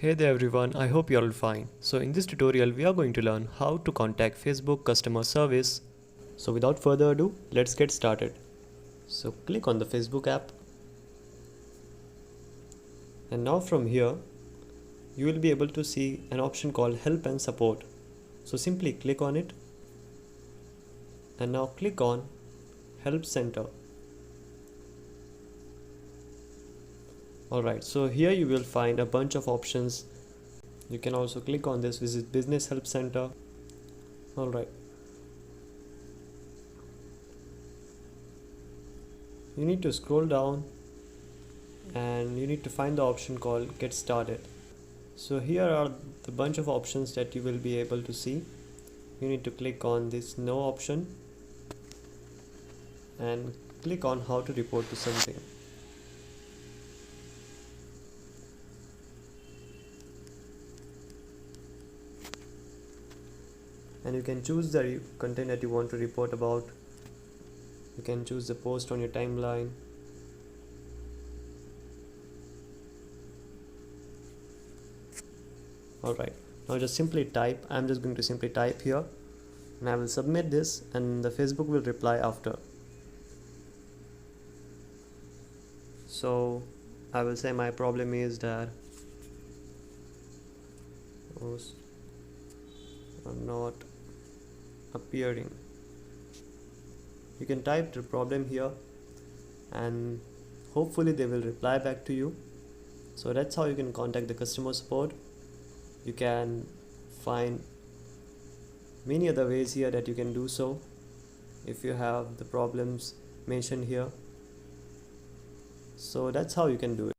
Hey there everyone, I hope you're all fine. So in this tutorial we are going to learn how to contact Facebook customer service. So without further ado, let's get started. So click on the Facebook app. And now from here, you will be able to see an option called Help and Support. So simply click on it. And now click on Help Center. Alright, so here you will find a bunch of options. You can also click on this Visit Business Help Center. Alright. You need to scroll down and you need to find the option called Get Started. So here are the bunch of options that you will be able to see. You need to click on this No option and click on How to report to something. And you can choose the content that you want to report about. You can choose the post on your timeline. Alright, now just simply type. I'm just going to simply type here and I will submit this and the Facebook will reply after. So I will say my problem is that posts are not appearing. You can type the problem here and hopefully they will reply back to you. So that's how you can contact the customer support. You can find many other ways here that you can do so if you have the problems mentioned here. So that's how you can do it.